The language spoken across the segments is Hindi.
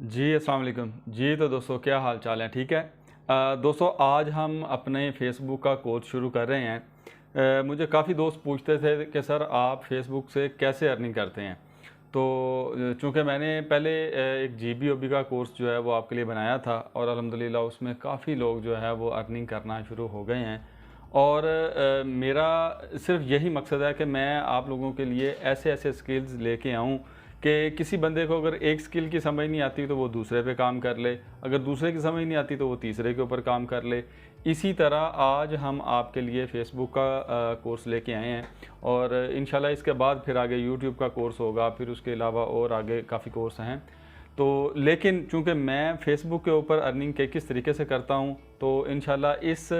जी, अस्सलाम वालेकुम। जी, तो दोस्तों क्या हाल चाल है? ठीक है। दोस्तों आज हम अपने फ़ेसबुक का कोर्स शुरू कर रहे हैं। मुझे काफ़ी दोस्त पूछते थे कि सर आप फ़ेसबुक से कैसे अर्निंग करते हैं? तो चूँकि मैंने पहले एक जीबीओबी का कोर्स जो है वो आपके लिए बनाया था और अल्हम्दुलिल्लाह उसमें काफ़ी लोग जो है वो अर्निंग करना शुरू हो गए हैं। और मेरा सिर्फ़ यही मकसद है कि मैं आप लोगों के लिए ऐसे-ऐसे स्किल्स लेके आऊँ कि किसी बंदे को अगर एक स्किल की समझ नहीं आती तो वो दूसरे पे काम कर ले, अगर दूसरे की समझ नहीं आती तो वो तीसरे के ऊपर काम कर ले। इसी तरह आज हम आपके लिए फ़ेसबुक का कोर्स लेके आए हैं और इंशाल्लाह इसके बाद फिर आगे यूट्यूब का कोर्स होगा, फिर उसके अलावा और आगे काफ़ी कोर्स हैं। तो लेकिन चूँकि मैं फ़ेसबुक के ऊपर अर्निंग के किस तरीके से करता हूँ, तो इंशाल्लाह इस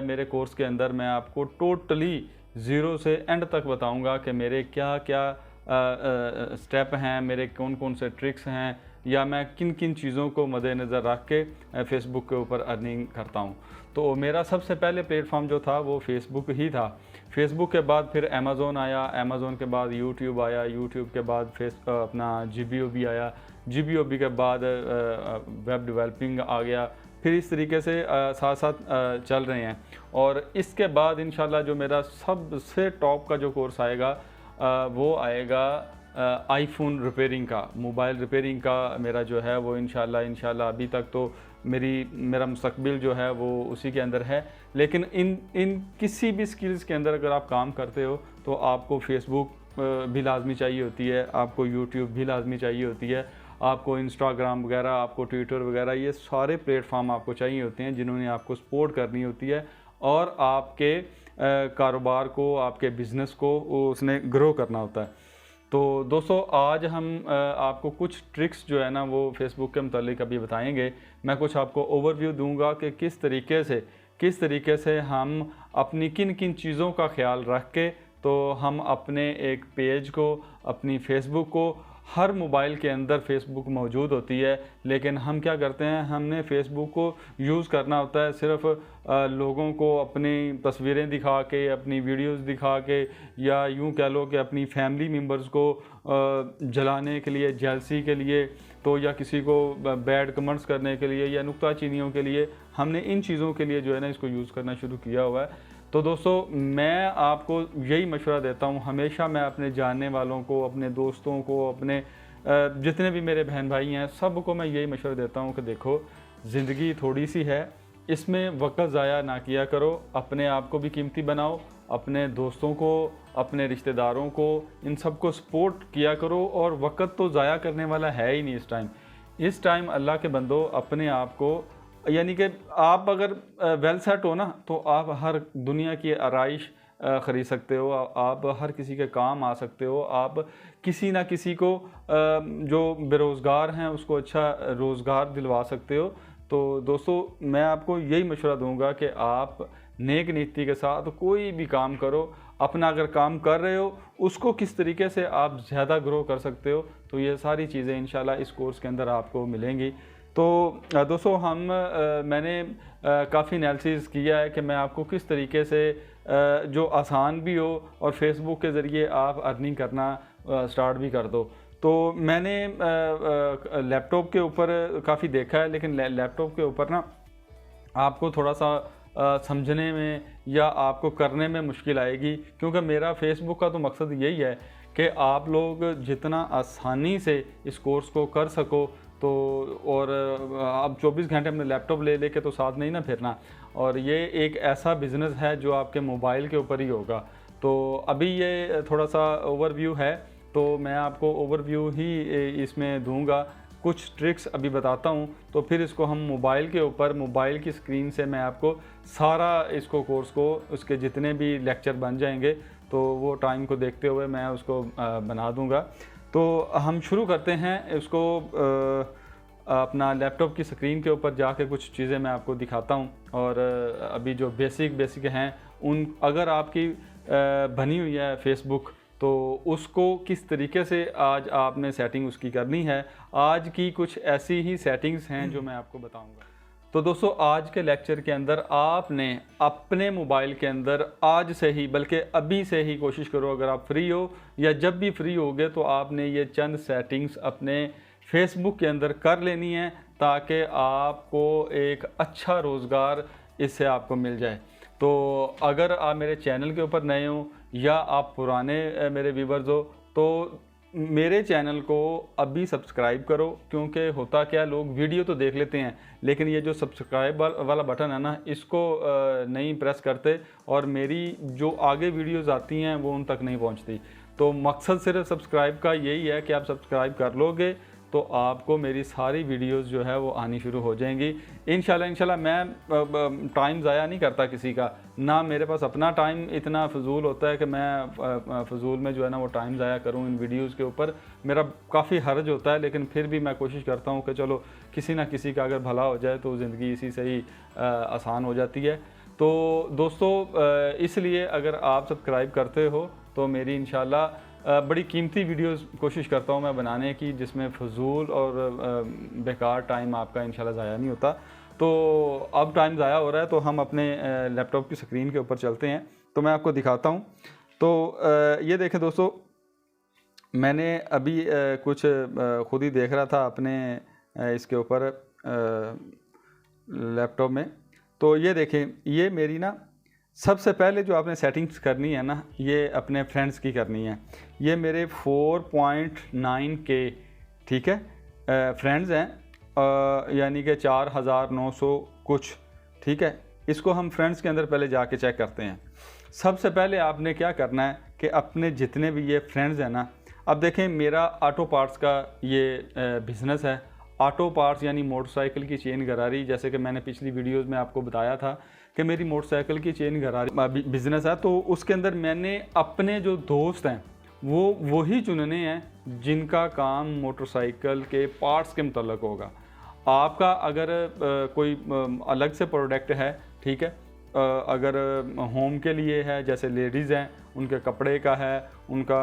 मेरे कोर्स के अंदर मैं आपको टोटली ज़ीरो से एंड तक बताऊँगा कि मेरे क्या-क्या स्टेप हैं, मेरे कौन-कौन से ट्रिक्स हैं या मैं किन-किन चीज़ों को मद्देनज़र रख के फ़ेसबुक के ऊपर अर्निंग करता हूँ। तो मेरा सबसे पहले प्लेटफ़ॉर्म जो था वो फ़ेसबुक ही था। फ़ेसबुक के बाद फिर अमेज़न आया, अमेज़न के बाद यूट्यूब आया, यूट्यूब के बाद अपना जीबीओबी आया, जीबीओबी के बाद वेब डेवलपिंग आ गया। फिर इस तरीके से साथ-साथ चल रहे हैं और इसके बाद इंशाल्लाह जो मेरा सबसे टॉप का जो कोर्स आएगा वो आएगा आईफ़ोन रिपेयरिंग का, मोबाइल रिपेयरिंग का मेरा जो है वो इंशाल्लाह अभी तक तो मेरा मुस्तकबिल जो है वो उसी के अंदर है। लेकिन इन इन किसी भी स्किल्स के अंदर अगर आप काम करते हो तो आपको फ़ेसबुक भी लाज़मी चाहिए होती है, आपको यूट्यूब भी लाज़मी चाहिए होती है, आपको इंस्टाग्राम वगैरह, आपको ट्विटर वगैरह ये सारे प्लेटफ़ॉर्म आपको चाहिए होते हैं जिन्होंने आपको सपोर्ट करनी होती है और आपके कारोबार को, आपके बिज़नेस को उसने ग्रो करना होता है। तो दोस्तों आज हम आपको कुछ ट्रिक्स जो है ना वो फ़ेसबुक के मुतालिक अभी बताएँगे। मैं कुछ आपको ओवरव्यू दूँगा कि किस तरीके से हम अपनी किन-किन चीज़ों का ख़्याल रख के तो हम अपने एक पेज को, अपनी फ़ेसबुक को हर मोबाइल के अंदर फ़ेसबुक मौजूद होती है, लेकिन हम क्या करते हैं, हमने फ़ेसबुक को यूज़ करना होता है सिर्फ़ लोगों को अपनी तस्वीरें दिखा के, अपनी वीडियोज़ दिखा के या यूँ कह लो कि अपनी फैमिली मेंबर्स को जलाने के लिए, जेलसी के लिए तो या किसी को बैड कमेंट्स करने के लिए या नुक्ताचीनियों के लिए, हमने इन चीज़ों के लिए जो है ना इसको यूज़ करना शुरू किया हुआ है। तो दोस्तों मैं आपको यही मशवरा देता हूँ, हमेशा मैं अपने जानने वालों को, अपने दोस्तों को, अपने जितने भी मेरे बहन भाई हैं, सबको मैं यही मशवरा देता हूँ कि देखो ज़िंदगी थोड़ी सी है, इसमें वक़्त ज़ाया ना किया करो, अपने आप को भी कीमती बनाओ, अपने दोस्तों को, अपने रिश्तेदारों को, इन सबको सपोर्ट किया करो और वक़्त तो ज़ाया करने वाला है ही नहीं इस टाइम। इस टाइम अल्लाह के बंदो अपने आप को यानी कि आप अगर वेल सेट हो ना तो आप हर दुनिया की आराइश ख़रीद सकते हो, आप हर किसी के काम आ सकते हो, आप किसी ना किसी को जो बेरोज़गार हैं उसको अच्छा रोज़गार दिलवा सकते हो। तो दोस्तों मैं आपको यही मशवरा दूँगा कि आप नेक नीति के साथ कोई भी काम करो, अपना अगर काम कर रहे हो उसको किस तरीके से आप ज़्यादा ग्रो कर सकते हो, तो ये सारी चीज़ें इंशाल्लाह इस कोर्स के अंदर आपको मिलेंगी। तो दोस्तों मैंने काफ़ी एनालिसिस किया है कि मैं आपको किस तरीके से जो आसान भी हो और फ़ेसबुक के ज़रिए आप अर्निंग करना स्टार्ट भी कर दो। तो मैंने लैपटॉप के ऊपर काफ़ी देखा है, लेकिन लैपटॉप के ऊपर ना आपको थोड़ा-सा समझने में या आपको करने में मुश्किल आएगी, क्योंकि मेरा फ़ेसबुक का तो मकसद यही है कि आप लोग जितना आसानी से इस कोर्स को कर सको। तो और आप 24 घंटे अपने लैपटॉप ले लेके तो साथ नहीं ना फिरना, और ये एक ऐसा बिज़नेस है जो आपके मोबाइल के ऊपर ही होगा। तो अभी ये थोड़ा-सा ओवरव्यू है, तो मैं आपको ओवरव्यू ही इसमें दूँगा। कुछ ट्रिक्स अभी बताता हूँ, तो फिर इसको हम मोबाइल के ऊपर, मोबाइल की स्क्रीन से मैं आपको सारा इसको कोर्स को, उसके जितने भी लेक्चर बन जाएंगे तो वो टाइम को देखते हुए मैं उसको बना दूँगा। तो हम शुरू करते हैं इसको। अपना लैपटॉप की स्क्रीन के ऊपर जाके कुछ चीज़ें मैं आपको दिखाता हूँ और अभी जो बेसिक हैं उन अगर आपकी बनी हुई है फ़ेसबुक तो उसको किस तरीके से आज आपने सेटिंग उसकी करनी है, आज की कुछ ऐसी ही सेटिंग्स हैं जो मैं आपको बताऊंगा। तो दोस्तों आज के लेक्चर के अंदर आपने अपने मोबाइल के अंदर आज से ही, बल्कि अभी से ही कोशिश करो, अगर आप फ्री हो या जब भी फ्री होगे तो आपने ये चंद सेटिंग्स अपने फेसबुक के अंदर कर लेनी है, ताकि आपको एक अच्छा रोज़गार इससे आपको मिल जाए। तो अगर आप मेरे चैनल के ऊपर नए हो या आप पुराने मेरे व्यूवर्स हो, तो मेरे चैनल को अभी सब्सक्राइब करो, क्योंकि होता क्या, लोग वीडियो तो देख लेते हैं लेकिन ये जो सब्सक्राइब वाला बटन है ना, इसको नहीं प्रेस करते और मेरी जो आगे वीडियोस आती हैं वो उन तक नहीं पहुंचती। तो मकसद सिर्फ सब्सक्राइब का यही है कि आप सब्सक्राइब कर लोगे तो आपको मेरी सारी वीडियोस जो है वो आनी शुरू हो जाएंगी इंशाल्लाह। मैं टाइम ज़ाया नहीं करता किसी का, ना मेरे पास अपना टाइम इतना फजूल होता है कि मैं फजूल में जो है ना वो टाइम ज़ाया करूं इन वीडियोस के ऊपर। मेरा काफ़ी हर्ज होता है, लेकिन फिर भी मैं कोशिश करता हूं कि चलो किसी ना किसी का अगर भला हो जाए तो ज़िंदगी इसी से ही आसान हो जाती है। तो दोस्तों, इसलिए अगर आप सब्सक्राइब करते हो तो मेरी इंशाल्लाह बड़ी कीमती वीडियोस कोशिश करता हूँ मैं बनाने की, जिसमें फजूल और बेकार टाइम आपका इंशाल्लाह ज़ाया नहीं होता। तो अब टाइम ज़ाया हो रहा है तो हम अपने लैपटॉप की स्क्रीन के ऊपर चलते हैं, तो मैं आपको दिखाता हूँ। तो ये देखें दोस्तों, मैंने अभी कुछ ख़ुद ही देख रहा था अपने इसके ऊपर लैपटॉप में। तो ये देखें, ये मेरी ना सबसे पहले जो आपने सेटिंग्स करनी है ना, ये अपने फ्रेंड्स की करनी है। ये मेरे 4.9K ठीक है फ्रेंड्स हैं, यानी कि 4900 कुछ, ठीक है। इसको हम फ्रेंड्स के अंदर पहले जाके चेक करते हैं। सबसे पहले आपने क्या करना है कि अपने जितने भी ये फ्रेंड्स हैं ना, अब देखें मेरा ऑटो पार्ट्स का ये बिज़नेस है। ऑटो पार्ट्स यानी मोटरसाइकिल की चेन गरारी, जैसे कि मैंने पिछली वीडियोस में आपको बताया था कि मेरी मोटरसाइकिल की चेन गरारी बिज़नेस है। तो उसके अंदर मैंने अपने जो दोस्त हैं वो वही चुनने हैं जिनका काम मोटरसाइकिल के पार्ट्स के मुतल्लिक होगा। आपका अगर कोई अलग से प्रोडक्ट है, ठीक है, अगर होम के लिए है, जैसे लेडीज़ हैं उनके कपड़े का है, उनका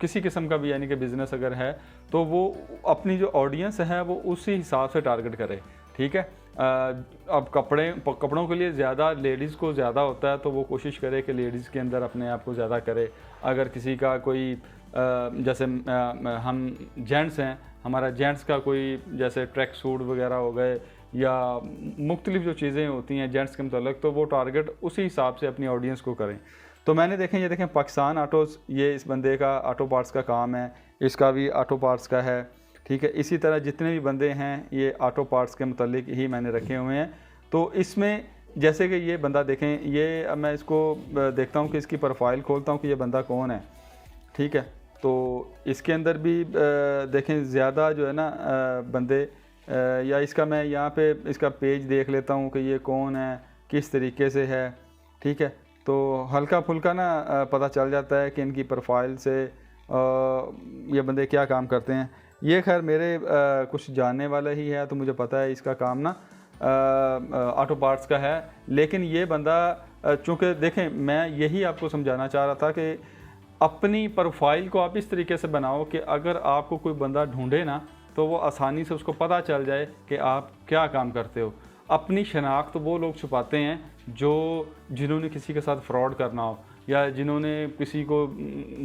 किसी किस्म का भी यानी कि बिज़नेस अगर है, तो वो अपनी जो ऑडियंस है वो उसी हिसाब से टारगेट करे, ठीक है। अब कपड़ों के लिए ज़्यादा लेडीज़ को ज़्यादा होता है, तो वो कोशिश करे कि लेडीज़ के अंदर अपने आप को ज़्यादा करे। अगर किसी का कोई जैसे हम जेंट्स हैं, हमारा जेंट्स का कोई जैसे ट्रैक सूट वगैरह हो गए या मुख्तलिफ़ जो चीज़ें होती हैं जेंट्स के मतलब, तो वो टारगेट उसी हिसाब से अपनी ऑडियंस को करें। तो मैंने देखें, ये देखें पाकिस्तान ऑटोज़, ये इस बंदे का ऑटो पार्ट्स का काम है, इसका भी ऑटो पार्ट्स का है, ठीक है। इसी तरह जितने भी बंदे हैं ये ऑटो पार्ट्स के मुतल्लिक ही मैंने रखे हुए हैं। तो इसमें जैसे कि ये बंदा देखें, ये अब मैं इसको देखता हूँ कि इसकी प्रोफाइल खोलता हूँ कि ये बंदा कौन है, ठीक है। तो इसके अंदर भी देखें ज़्यादा जो है ना बंदे, या इसका मैं यहाँ पे इसका पेज देख लेता हूँ कि ये कौन है, किस तरीके से है, ठीक है। तो हल्का फुल्का ना पता चल जाता है कि इनकी प्रोफाइल से ये बंदे क्या काम करते हैं। ये खैर मेरे कुछ जानने वाला ही है, तो मुझे पता है इसका काम ना ऑटो पार्ट्स का है। लेकिन ये बंदा चूँकि देखें, मैं यही आपको समझाना चाह रहा था कि अपनी प्रोफाइल को आप इस तरीके से बनाओ कि अगर आपको कोई बंदा ढूंढे ना, तो वो आसानी से उसको पता चल जाए कि आप क्या काम करते हो। अपनी शनाख्त वो लोग छुपाते हैं जिन्होंने किसी के साथ फ्रॉड करना हो या जिन्होंने किसी को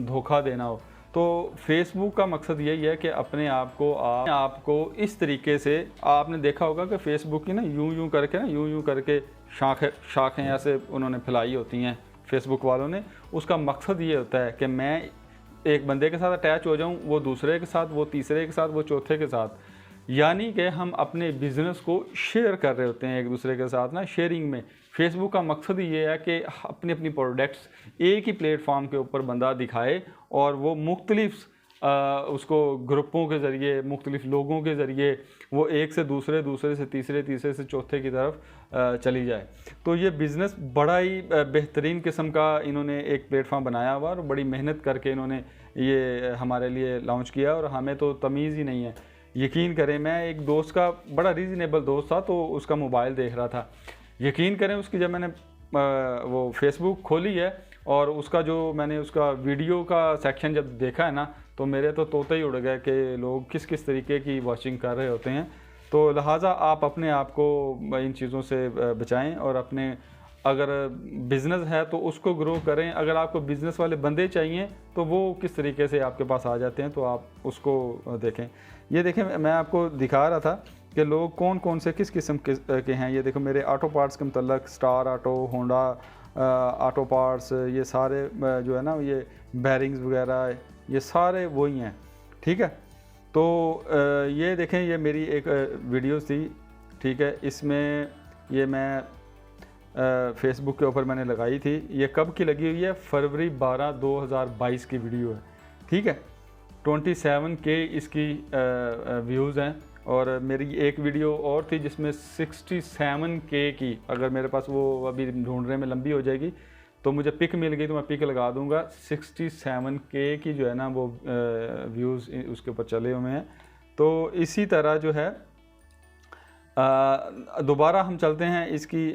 धोखा देना हो। तो फेसबुक का मकसद यही है कि अपने आप को इस तरीके से, आपने देखा होगा कि फेसबुक की ना यूं करके शाखें ऐसे उन्होंने फैलाई होती हैं फेसबुक वालों ने। उसका मकसद ये होता है कि मैं एक बंदे के साथ अटैच हो जाऊं, वो दूसरे के साथ, वो तीसरे के साथ, वो चौथे के साथ, यानी कि हम अपने बिज़नेस को शेयर कर रहे होते हैं एक दूसरे के साथ ना, शेयरिंग में। फेसबुक का मकसद ये है कि अपनी प्रोडक्ट्स एक ही प्लेटफॉर्म के ऊपर बंदा दिखाए और वो मुख्तलिफ उसको ग्रुपों के ज़रिए, मुख्तलिफ लोगों के ज़रिए वो एक से दूसरे से तीसरे से चौथे की तरफ चली जाए। तो ये बिज़नेस बड़ा ही बेहतरीन किस्म का इन्होंने एक प्लेटफॉर्म बनाया हुआ और बड़ी मेहनत करके इन्होंने ये हमारे लिए लॉन्च किया, और हमें तो तमीज़ ही नहीं है। यकीन करें, मैं एक दोस्त का, बड़ा रीज़नेबल दोस्त था, तो उसका मोबाइल देख रहा था। यकीन करें, उसकी जब मैंने वो फेसबुक खोली है और मैंने उसका वीडियो का सेक्शन जब देखा है ना, तो मेरे तो तोते ही उड़ गए कि लोग किस किस तरीके की वॉचिंग कर रहे होते हैं। तो लिहाजा आप अपने आप को इन चीज़ों से बचाएं और अपने अगर बिज़नेस है तो उसको ग्रो करें, अगर आपको बिज़नेस वाले बंदे चाहिए तो वो किस तरीके से आपके पास आ जाते हैं, तो आप उसको देखें। ये देखें, मैं आपको दिखा रहा था कि लोग कौन कौन से किस किस्म के हैं। ये देखो मेरे ऑटो पार्ट्स के मतलब star auto, Honda auto parts, ये सारे जो है ना, ये बैरिंग्स वगैरह, ये सारे वही हैं, ठीक है। तो ये देखें, ये मेरी एक वीडियो थी, ठीक है। इसमें ये मैं फेसबुक के ऊपर मैंने लगाई थी। ये कब की लगी हुई है? फरवरी 12 2022 की वीडियो है, ठीक है। 27K इसकी व्यूज़ हैं। और मेरी एक वीडियो और थी जिसमें 67K की, अगर मेरे पास वो अभी ढूंढने में लंबी हो जाएगी तो मुझे पिक मिल गई तो मैं पिक लगा दूंगा। 67K की जो है ना वो व्यूज़ उसके ऊपर चले हुए हैं। तो इसी तरह जो है दोबारा हम चलते हैं इसकी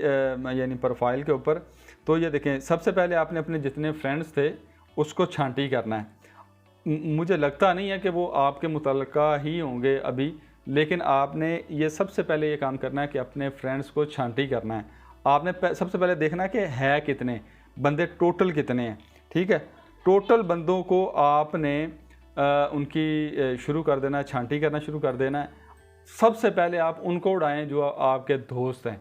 यानी प्रोफाइल के ऊपर। तो ये देखें, सबसे पहले आपने अपने जितने फ्रेंड्स थे उसको छांटी करना है। मुझे लगता नहीं है कि वो आपके मुतल्लिका ही होंगे अभी, लेकिन आपने ये सबसे पहले ये काम करना है कि अपने फ्रेंड्स को छांटी करना है। आपने सबसे पहले देखना है कि है कितने बंदे, टोटल कितने हैं, ठीक है। टोटल बंदों को आपने उनकी शुरू कर देना है, छांटी करना शुरू कर देना है। सबसे पहले आप उनको उड़ाएं जो आपके दोस्त हैं,